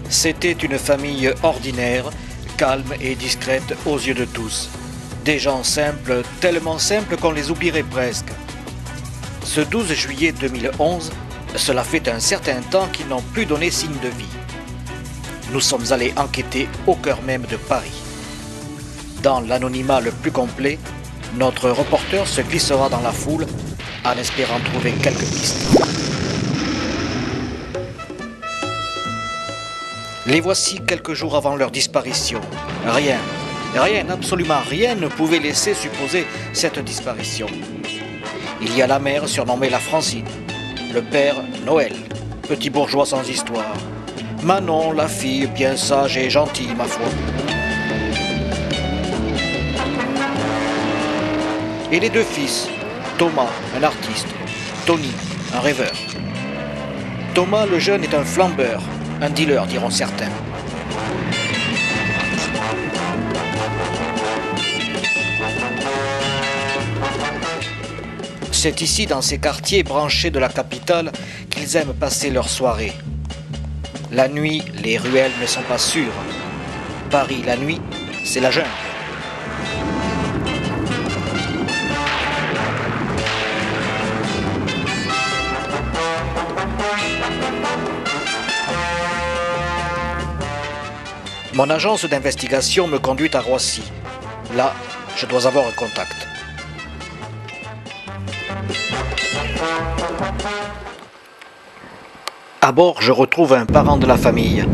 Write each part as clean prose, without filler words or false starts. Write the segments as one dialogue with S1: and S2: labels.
S1: C'était une famille ordinaire, calme et discrète aux yeux de tous. Des gens simples, tellement simples qu'on les oublierait presque. Ce 12 juillet 2011, cela fait un certain temps qu'ils n'ont plus donné signe de vie. Nous sommes allés enquêter au cœur même de Paris. Dans l'anonymat le plus complet, notre reporter se glissera dans la foule en espérant trouver quelques pistes. Les voici quelques jours avant leur disparition. Rien, absolument rien ne pouvait laisser supposer cette disparition. Il y a la mère surnommée la Francine, le père Noël, petit bourgeois sans histoire, Manon, la fille bien sage et gentille, ma foi. Et les deux fils, Thomas, un artiste, Tony, un rêveur. Thomas le jeune est un flambeur, un dealer, diront certains. C'est ici, dans ces quartiers branchés de la capitale, qu'ils aiment passer leurs soirées. La nuit, les ruelles ne sont pas sûres. Paris, la nuit, c'est la jungle. Mon agence d'investigation me conduit à Roissy. Là, je dois avoir un contact. À bord, je retrouve un parent de la famille.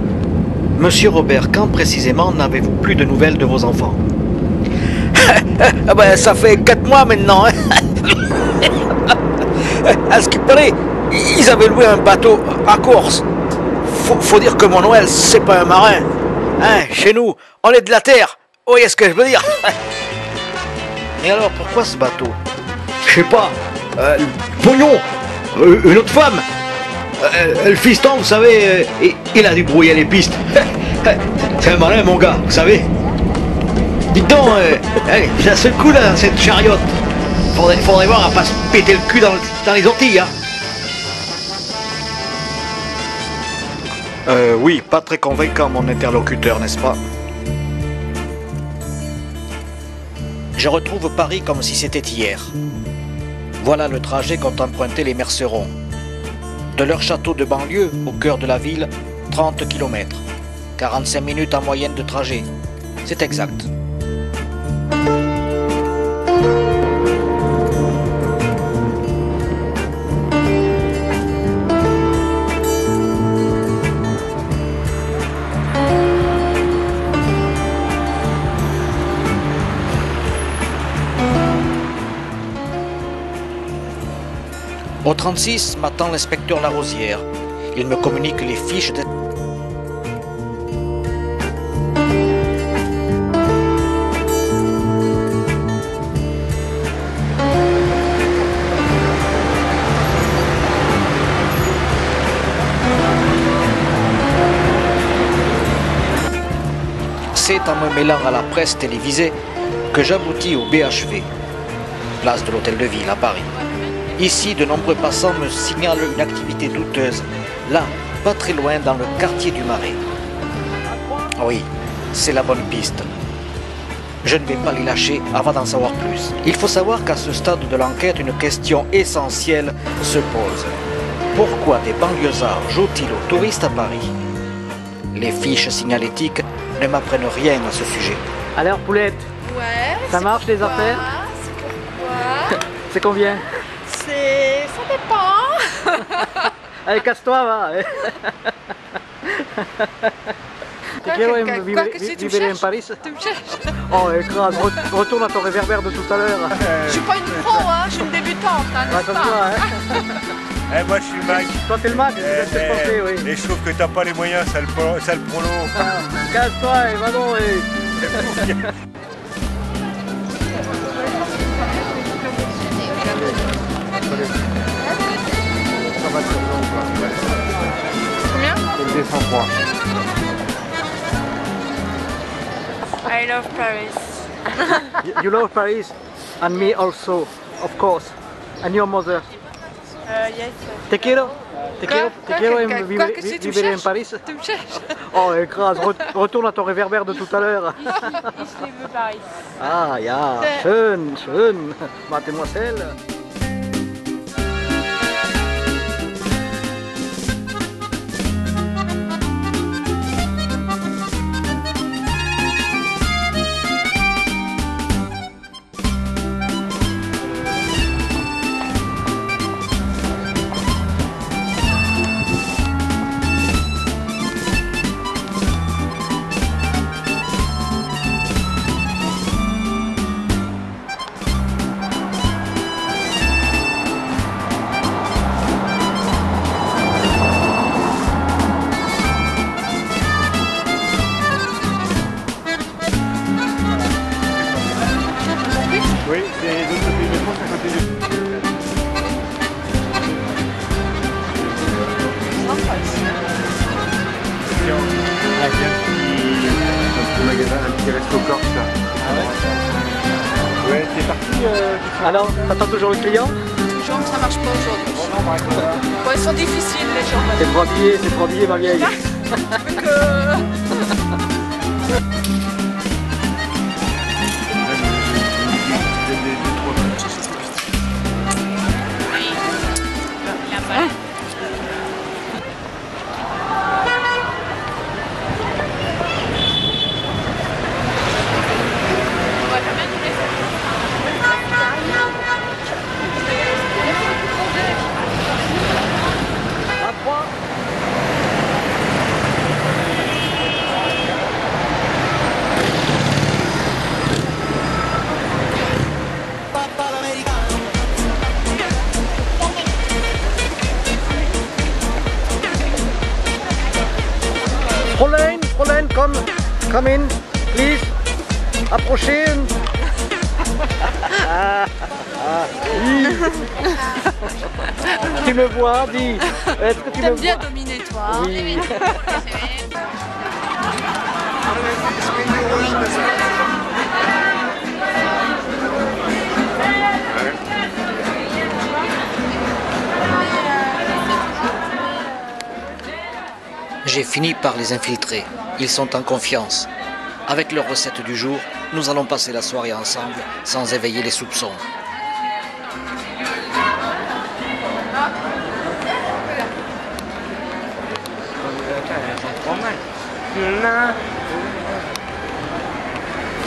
S1: Monsieur Robert, quand précisément n'avez-vous plus de nouvelles de vos enfants?
S2: Ben, ça fait 4 mois maintenant. À ce qui paraît, ils avaient loué un bateau à Corse. Faut dire que mon Noël, c'est pas un marin. Hein, chez nous, on est de la terre. Vous voyez ce que je veux dire?
S1: Mais alors, pourquoi ce bateau?
S3: Je sais pas. Pognon. Une autre femme. Le fiston, vous savez, il a dû brouiller les pistes. C'est un malin, mon gars, vous savez. Dites donc, j'ai un seul coup là dans cette chariote. Faudrait voir à pas se péter le cul dans les orties, hein.
S1: Oui, pas très convaincant mon interlocuteur, n'est-ce pas? Je retrouve Paris comme si c'était hier. Voilà le trajet qu'ont emprunté les Mercerons. De leur château de banlieue au cœur de la ville, 30 km. 45 minutes en moyenne de trajet. C'est exact. Au 36 m'attend l'inspecteur Larosière. Il me communique les fiches de... C'est en me mêlant à la presse télévisée que j'aboutis au BHV, place de l'Hôtel de Ville à Paris. Ici, de nombreux passants me signalent une activité douteuse, là, pas très loin, dans le quartier du Marais. Oui, c'est la bonne piste. Je ne vais pas les lâcher avant d'en savoir plus. Il faut savoir qu'à ce stade de l'enquête, une question essentielle se pose. Pourquoi des banlieusards jouent-ils aux touristes à Paris? Les fiches signalétiques ne m'apprennent rien à ce sujet.
S4: Alors Poulette,
S5: Ouais.
S4: ça marche les affaires?
S5: C'est pourquoi?
S4: C'est combien?
S5: Ça dépend.
S4: Allez, casse-toi, va.
S5: Quoi
S4: Quiero
S5: que tu
S4: vivere en
S5: cherches?
S4: Paris.
S5: Tu me cherches?
S4: Oh, écrase, retourne à ton réverbère de tout à l'heure.
S5: Je suis pas une pro, hein, je suis une débutante, hein,
S4: Ouais,
S5: n'est-ce
S4: ça se
S5: pas?
S4: voit, hein.
S6: Moi je suis le Mac.
S4: Toi, t'es le Mac, c'est ce que je pensais, oui.
S6: Et je trouve que t'as pas les moyens, ça le prolo.
S4: Ah, casse-toi et va donc, et...
S5: Combien?
S7: I love Paris.
S4: You love Paris, and me also, of course. And your mother.
S7: Yes.
S4: Te quiero
S5: Quoi que
S4: vivere
S5: tu me
S4: en
S5: cherches?
S4: Paris.
S5: Tu me cherches?
S4: Oh, écrase, retourne à ton réverbère de tout à l'heure.
S7: Ich liebe Paris.
S4: Ah, ja, schön, schön, mademoiselle.
S6: Oui, et d'autres côtés de France à côté de... Un petit resto corse. Ouais, c'est parti.
S4: Alors, t'attends toujours le client?
S5: Toujours, mais ça marche pas aujourd'hui. Bon, ils sont difficiles, les gens.
S4: C'est trop habillé, ma vieille. À 3. Fräulein, come in, please. Approchez. Oui. Tu me vois, dis. Est-ce que tu me
S5: T'aimes bien
S4: vois?
S5: dominer, toi. Hein?
S4: Oui.
S1: J'ai fini par les infiltrer. Ils sont en confiance. Avec leur recette du jour, nous allons passer la soirée ensemble sans éveiller les soupçons.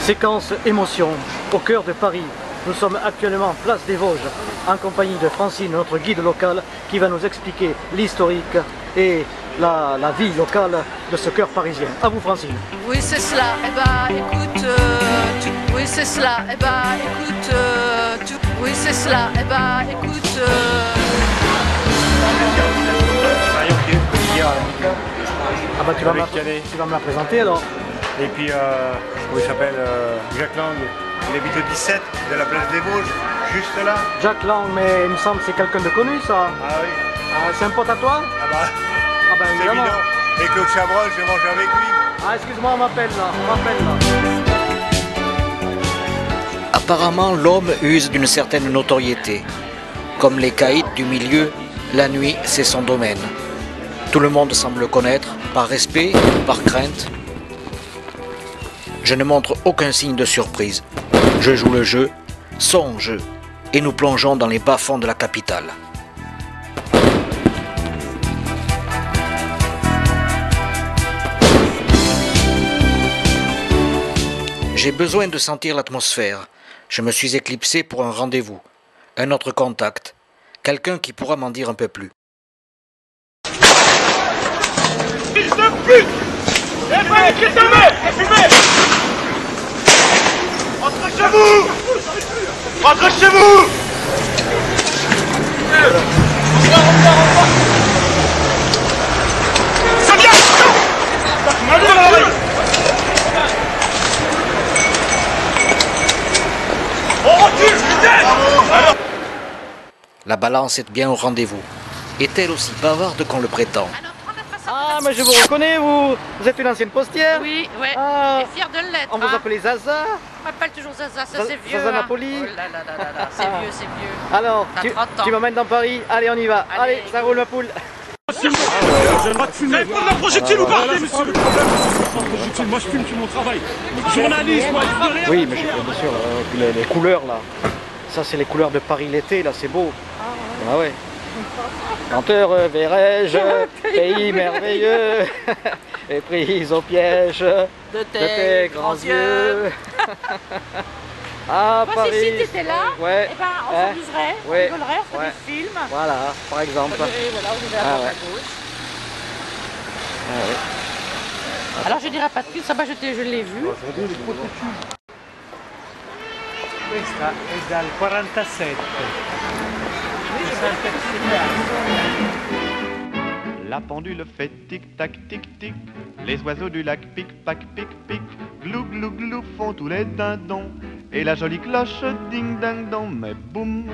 S4: Séquence émotion, au cœur de Paris. Nous sommes actuellement place des Vosges, en compagnie de Francine, notre guide local, qui va nous expliquer l'historique et la vie locale de ce cœur parisien. À vous, Francine.
S5: Oui, c'est cela. Eh ben, écoute, oui, c'est cela. Eh ben, écoute, oui, c'est cela. Eh ben, écoute.
S6: Marion qui est
S4: Ah bah tu vas
S6: Avec Canet.
S4: tu vas me la présenter alors.
S6: Et puis, il s'appelle Jacques Lang. Il habite au 17 de la place des Vosges, juste là.
S4: Jacques Lang, mais il me semble que c'est quelqu'un de connu ça.
S6: Ah oui,
S4: Ah, c'est un pote à toi?
S6: ah bah,
S4: Ah bah
S6: c'est
S4: évidemment.
S6: évident. Et Claude Chabrol, j'ai mangé avec lui.
S4: Ah excuse-moi, on m'appelle là.
S1: Apparemment, l'homme use d'une certaine notoriété. Comme les caïds du milieu, la nuit, c'est son domaine. Tout le monde semble le connaître, par respect, par crainte. Je ne montre aucun signe de surprise. Je joue le jeu, son jeu, et nous plongeons dans les bas-fonds de la capitale. J'ai besoin de sentir l'atmosphère. Je me suis éclipsé pour un rendez-vous, un autre contact, quelqu'un qui pourra m'en dire un peu plus.
S8: Fils de pute! Eh ben, qui te met? Fumez! Rentrez chez vous! Rentrez chez vous! Ça vient! Allez, dans l'oreille! On recule, vitesse!
S1: La balance est bien au rendez-vous. Est-elle aussi bavarde qu'on le prétend?
S4: Ah, mais je vous reconnais, vous. Vous êtes une ancienne postière.
S5: Oui, ouais.
S4: Ah,
S5: Et fière de l'être.
S4: on vous appelait Zaza.
S5: On m'appelle toujours Zaza, ça
S4: Zaza-
S5: c'est vieux.
S4: Zaza
S5: hein.
S4: Napoli.
S5: Oh là là là là là, c'est vieux, c'est vieux.
S4: Alors,
S5: T'as 30 ans.
S4: tu m'emmènes dans Paris. Allez, on y va. Allez, ça roule ma poule.
S8: Vous allez prendre la projectile ou pas?
S9: Monsieur, le problème, c'est pas projectile. Moi, je filme, c'est mon travail. Journaliste, moi, je veux rien.
S4: Oui, mais bien sûr, puis les couleurs là. Ça, c'est les couleurs de Paris l'été, là, c'est beau. Ah ouais. Menteur, verrai-je, pays merveilleux, et prise au piège de tes grands yeux. Ah,
S5: Moi,
S4: Paris.
S5: si t'étais là,
S4: Ouais.
S5: eh ben, on
S4: Hein?
S5: s'amuserait, on
S4: Ouais.
S5: rigolerait, on ferait
S4: Ouais.
S5: des films.
S4: Voilà, par exemple.
S5: Et voilà, on irait à
S4: Ah
S5: droite,
S4: ouais.
S5: à gauche.
S4: Ah ouais.
S5: Alors je dirais pas de cul, ça va, je l'ai vu.
S6: Questa è dal 47.
S10: La pendule fait tic-tac, tic-tic. Les oiseaux du lac pic-pac, pic-pic. Glou, glou, glou font tous les dindons. Et la jolie cloche ding-ding-dong. Mais boum,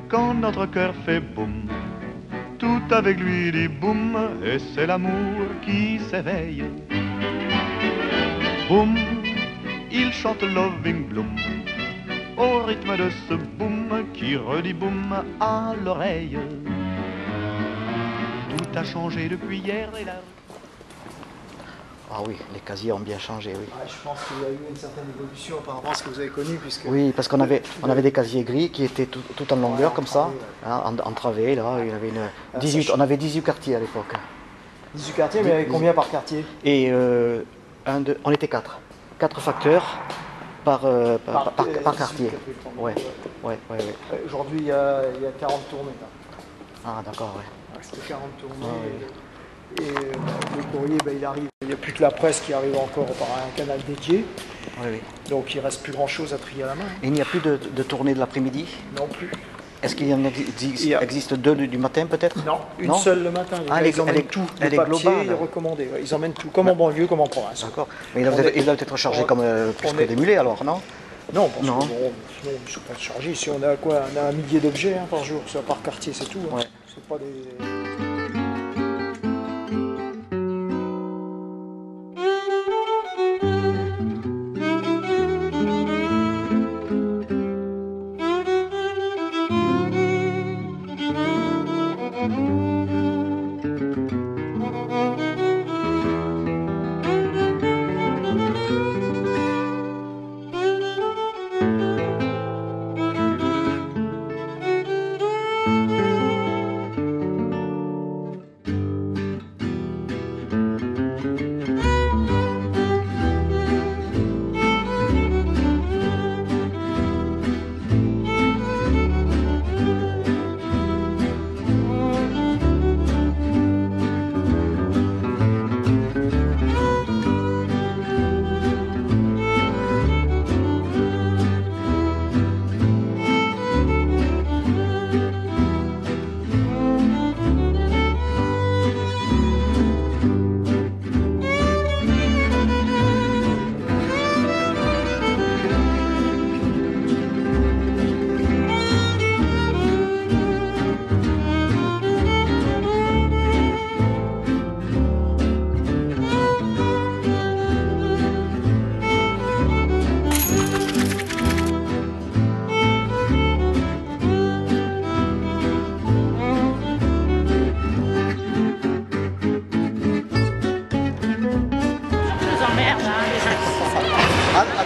S10: quand notre cœur fait boum, tout avec lui dit boum. Et c'est l'amour qui s'éveille. Boum, il chante Loving Bloom au rythme de ce boum qui redit boum à l'oreille. Tout a changé depuis hier et là.
S4: Ah oui, les casiers ont bien changé, oui.
S11: Je pense qu'il y a eu une certaine évolution par rapport à ce que vous avez connu, puisque...
S4: Oui, parce qu'on avait des casiers gris qui étaient tout en longueur, comme ça, hein, en travée, là. Il y avait on avait 18 quartiers à l'époque.
S11: 18 quartiers, mais il y avait combien par quartier?
S4: Et on était 4. 4 facteurs par quartier. Ouais.
S11: Aujourd'hui, il y a 40 tournées. Là.
S4: Ah, d'accord, ouais.
S11: C'était 40 tournées. Et le courrier, il arrive. Il n'y a plus que la presse qui arrive encore par un canal dédié.
S4: Oui.
S11: Donc il ne reste plus grand-chose à trier à la main.
S4: Et il n'y a plus de tournée de l'après-midi?
S11: Non plus.
S4: Est-ce qu'il y en existe 2 du matin peut-être?
S11: Non, une seule le matin. Ils emmènent tout.
S4: Elle est
S11: papier,
S4: globale.
S11: il est recommandé. Ouais. Ils emmènent tout, comme en banlieue, comme en province.
S4: D'accord. Mais il doit être chargé comme plus que des mulets alors, non?
S11: Non, parce que bon, sinon, ils ne sont pas chargés. Ici, on a quoi? On a 1 millier d'objets par jour, par quartier, c'est tout. Hein.
S4: Ouais.
S11: C'est pas des...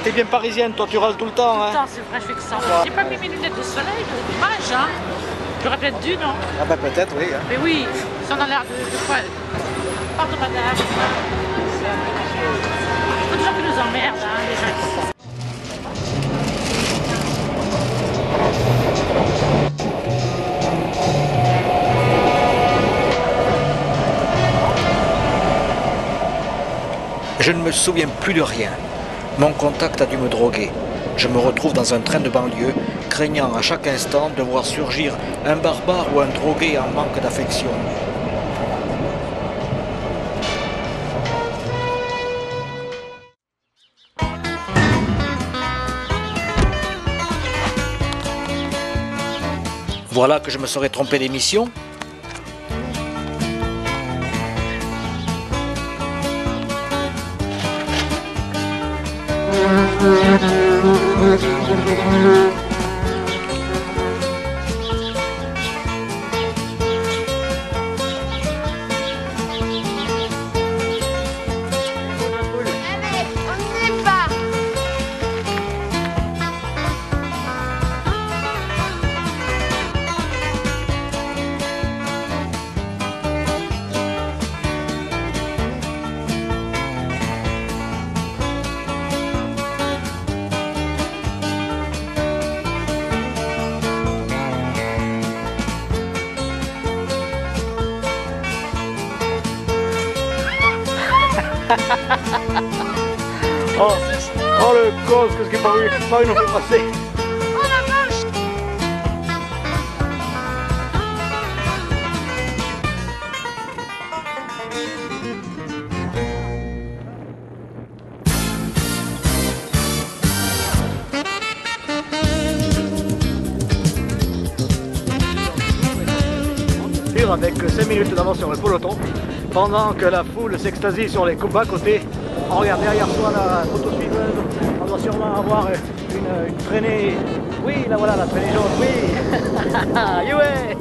S4: t'es bien parisienne, toi tu rases tout le temps. Hein.
S12: Putain, c'est vrai, je fais que ça. J'ai pas mis mes lunettes de soleil, dommage, hein. J'aurais peut-être dû, non?
S4: Ah bah peut-être, oui. Hein.
S12: Mais oui, si on a l'air de quoi? Pardon, madame. Faut toujours qu'ils nous emmerdent, hein, les gens.
S1: Je ne me souviens plus de rien. Mon contact a dû me droguer. Je me retrouve dans un train de banlieue, craignant à chaque instant de voir surgir un barbare ou un drogué en manque d'affection. Voilà que je me serais trompé d'émission.
S4: Oh le con, qu'est-ce qu'il pas eu nous fait passer.
S5: Oh la vache.
S4: Avec 5 minutes d'avance sur le peloton, pendant que la foule s'extasie sur les bas côtés. On regarde derrière soi la motosuiveuse, on doit sûrement avoir une traînée. Oui, là voilà la traînée jaune, oui. Yeah.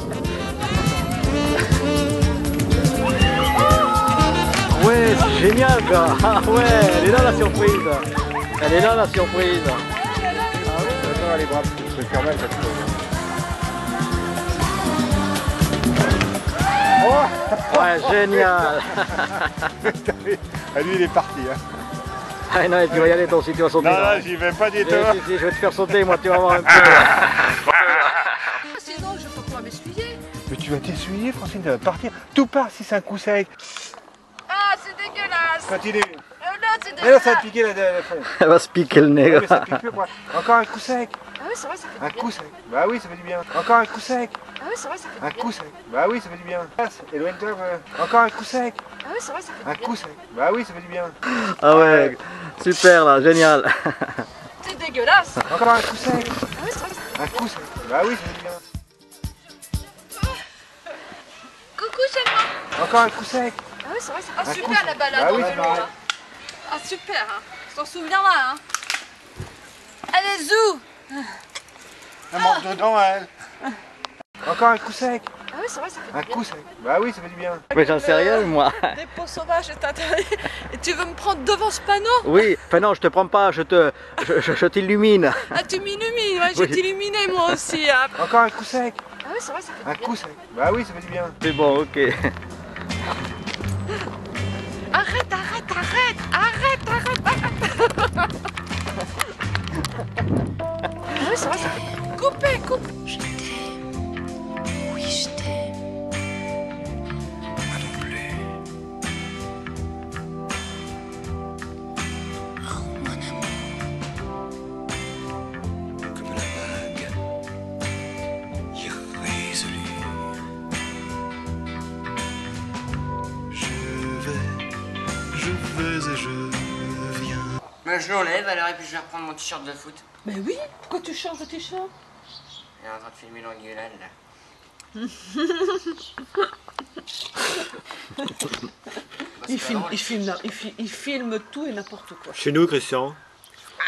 S4: Ouais, c'est génial quoi. Ah ouais, elle est là la surprise. Elle est là la surprise. Ah oui, attends, les bras, je vais faire mal cette chose. Oh ouais, génial.
S6: Ah, lui il est parti. Hein.
S4: Ah non, tu vas y aller toi aussi, tu vas sauter.
S6: Non, là, j'y vais pas du tout.
S4: Si, je vais te faire sauter, moi tu vas voir un peu.
S5: Sinon, je peux pas m'essuyer.
S6: Mais tu vas t'essuyer, Francine, tu vas partir. Tout part si c'est un coup sec.
S5: Ah, c'est dégueulasse.
S6: Continue.
S5: Non, c'est
S6: Mais là,
S5: dégueulasse.
S6: ça va te piquer la fond.
S4: Elle va se piquer le nez.
S6: Ouais, mais ça pique plus, quoi. Encore un coup sec.
S5: Ah oui, c'est vrai, ça fait
S6: Un
S5: du bien.
S6: coup sec. Bah oui, ça fait du bien. Encore un coup sec.
S5: Ah oui, c'est vrai, ça fait
S6: Un
S5: du bien.
S6: coup sec. Bah oui, ça fait du bien. Éloigne-toi. Encore un coup sec.
S5: Ah oui, c'est vrai, ça fait
S6: Un
S5: du bien.
S6: coup sec. Bah oui, ça fait du bien.
S4: Ah ouais, super là, génial.
S5: C'est dégueulasse.
S6: Encore un coup sec.
S5: Ah oui, c'est vrai, ça fait
S6: Un coup sec. Bah oui, ça fait du bien.
S5: Coucou, c'est moi.
S6: Encore un coup sec.
S5: Ah oui, c'est vrai, ça fait
S6: Un
S5: super
S6: coup,
S5: la balade
S6: bah
S5: en
S6: oui,
S5: vélo.
S6: c'est
S5: Là. Ah super, hein. Tu t'en souviens là, hein. Allez, zou.
S6: Elle monte dedans, elle. Encore un coup sec.
S5: Ah oui, c'est vrai, ça fait
S6: Un
S5: du bien.
S6: coup sec. Bah oui, ça fait du bien.
S4: Mais j'en sais rien moi.
S5: Des peaux sauvages, et tu veux me prendre devant ce panneau?
S4: Oui, enfin non, je te prends pas, je t'illumine.
S5: Ah, tu m'illumines, ouais, je
S4: Oui.
S5: vais t'illuminer moi aussi. Hein.
S6: Encore un coup sec.
S5: Ah oui, c'est vrai, ça fait
S6: Un
S5: du
S6: coup
S5: bien.
S6: sec. Bah oui, ça fait du bien.
S4: C'est bon, ok.
S5: Arrête, arrête, arrête, arrête, arrête, arrête. Ah oui, c'est vrai, ça fait... Coupez, coupe. Je t'aime. Oui, je t'aime. Moi non plus. Oh, mon amour.
S13: Comme la vague irrésolue. Je vais et je viens.
S14: Mais je l'enlève alors et puis je vais reprendre mon t-shirt de foot.
S5: Mais oui, pourquoi tu changes de t-shirt?
S14: Il est en train de filmer l'engueulade là.
S5: Il filme tout et n'importe quoi.
S6: Chez nous, Christian.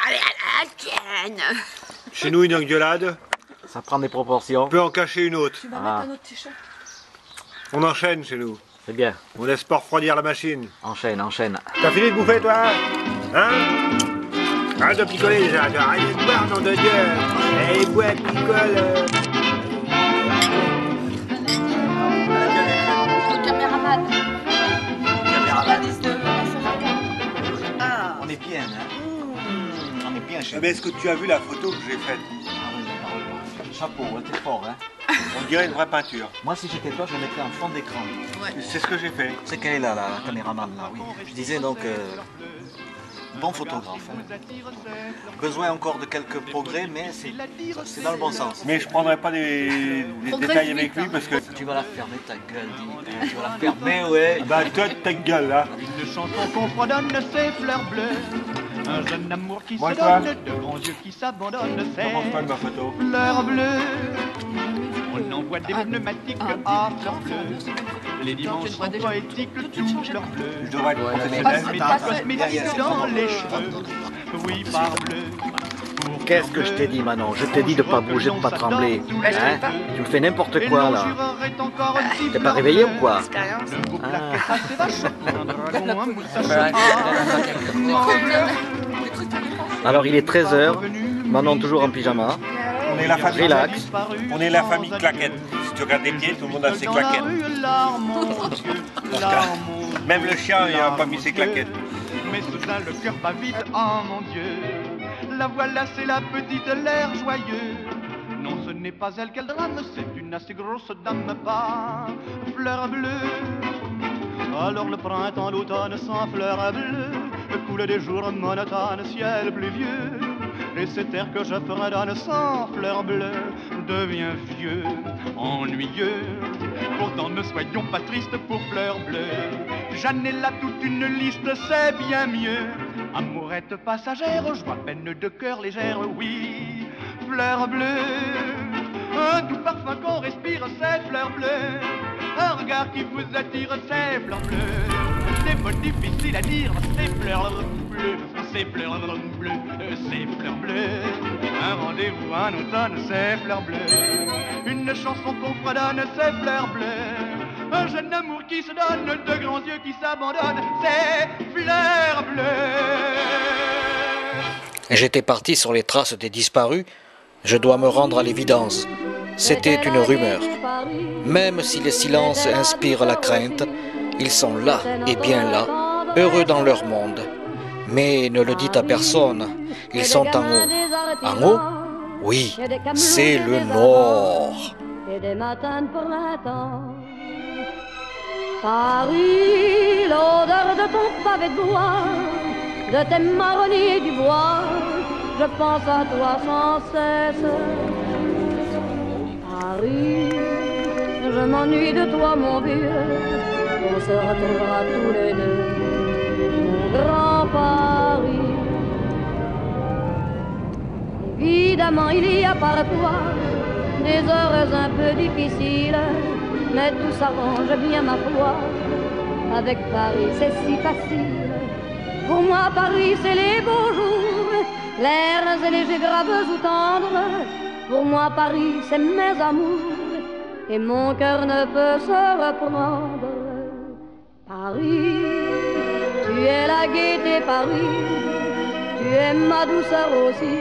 S5: Allez, à la tienne.
S6: Chez nous, une engueulade.
S4: Ça prend des proportions.
S6: On peut en cacher une autre.
S5: Tu vas
S4: Ah.
S5: mettre un autre t-shirt.
S6: On enchaîne chez nous.
S4: C'est bien.
S6: On laisse pas refroidir la machine.
S4: Enchaîne, enchaîne.
S6: T'as fini de bouffer, toi? Hein? Arrête de picoler déjà, arrête de boire, nom de Dieu. Et bois, picole.
S5: Caméraman.
S2: Ah, on est bien, hein. On est bien chez
S6: Mais est-ce que tu as vu la photo que j'ai faite?
S2: Chapeau, t'es fort, hein.
S6: On dirait une vraie peinture.
S2: Moi, si j'étais toi, je le mettrais en fond d'écran.
S5: Ouais.
S6: C'est ce que j'ai fait.
S2: C'est qu'elle est là, la caméraman, là, oui. Je disais donc, bon photographe. Hein. Besoin encore de quelques progrès, mais c'est dans le bon sens.
S6: Mais je prendrai pas des détails avec lui parce que...
S2: Tu vas la fermer, ta gueule, dis. Tu vas la fermer, ouais.
S6: Bah, toi, ta gueule, là.
S10: Une chanson qu'on fredonne, c'est Fleur Bleue. Un jeune amour qui se donne, de grands yeux qui s'abandonnent, c'est
S6: ma photo.
S10: Fleur Bleue. On envoie des pneumatiques à Fleur Bleue. Les dimanches sont poétiques, tout Fleur Bleue.
S6: Je devrais être
S10: Mais cosmétiques dans les cheveux. Oui, par bleu.
S4: Qu'est-ce que je t'ai dit, Manon? Je t'ai dit de pas bouger, de pas trembler. Hein? Tu me fais n'importe quoi, là. T'es pas réveillé ou quoi? Alors, il est 13h. Manon toujours en pyjama.
S6: On est la famille.
S4: Relax.
S6: On est la famille claquette. Si tu regardes les pieds, tout le monde a ses claquettes. Même le chien, il n'a pas mis ses claquettes.
S10: Mais soudain le cœur bat vite, oh mon Dieu. La voilà, c'est la petite, l'air joyeux. Non, ce n'est pas elle qu'elle drame, c'est une assez grosse dame, pas Fleur Bleue. Alors le printemps, l'automne sans fleurs bleues coule des jours monotones, ciel pluvieux. Et cet air que je fredonne sans fleurs bleues devient vieux, ennuyeux. Pourtant ne soyons pas tristes pour Fleur Bleue. J'en ai là toute une liste, c'est bien mieux. Amourette passagère, joie, peine de cœur légère, oui, Fleur Bleue. Un doux parfum qu'on respire, c'est Fleur Bleue. Un regard qui vous attire, c'est Fleur Bleue. Des mots difficiles à dire, c'est Fleur Bleue, c'est Fleur Bleue, c'est Fleur Bleue. Un rendez-vous en automne, c'est Fleur Bleue. Une chanson qu'on fredonne, c'est Fleur Bleue. Un jeune amour qui se donne, de grands yeux qui s'abandonnent, c'est Fleur Bleue.
S1: J'étais parti sur les traces des disparus. Je dois me rendre à l'évidence. C'était une rumeur. Même si les silences inspirent la crainte, ils sont là et bien là, heureux dans leur monde. Mais ne le dites à personne, ils sont en haut. En haut? Oui, c'est le Nord.
S15: Et des matins de printemps, Paris, l'odeur de ton pavé de bois, de tes marronniers du bois, je pense à toi sans cesse. Paris, je m'ennuie de toi mon vieux, on se retrouvera tous les deux, mon grand Paris. Évidemment il y a par toi des heures un peu difficiles, mais tout s'arrange bien ma foi. Avec Paris c'est si facile. Pour moi Paris c'est les beaux jours, l'air et légers, graves ou tendres. Pour moi Paris c'est mes amours, et mon cœur ne peut se reprendre. Paris, tu es la gaieté Paris, tu es ma douceur aussi,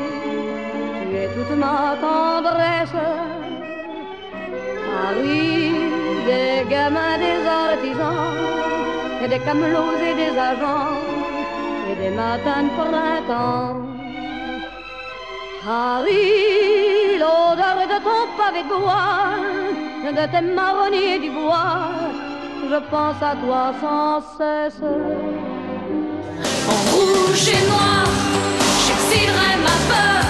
S15: tu es toute ma tendresse. Paris, des gamins, des artisans, et des camelots et des agents, et des matins de printemps. Paris, l'odeur de ton pavé de bois, de tes marronniers du bois, je pense à toi sans cesse.
S5: En rouge et noir, j'excilerai ma peur.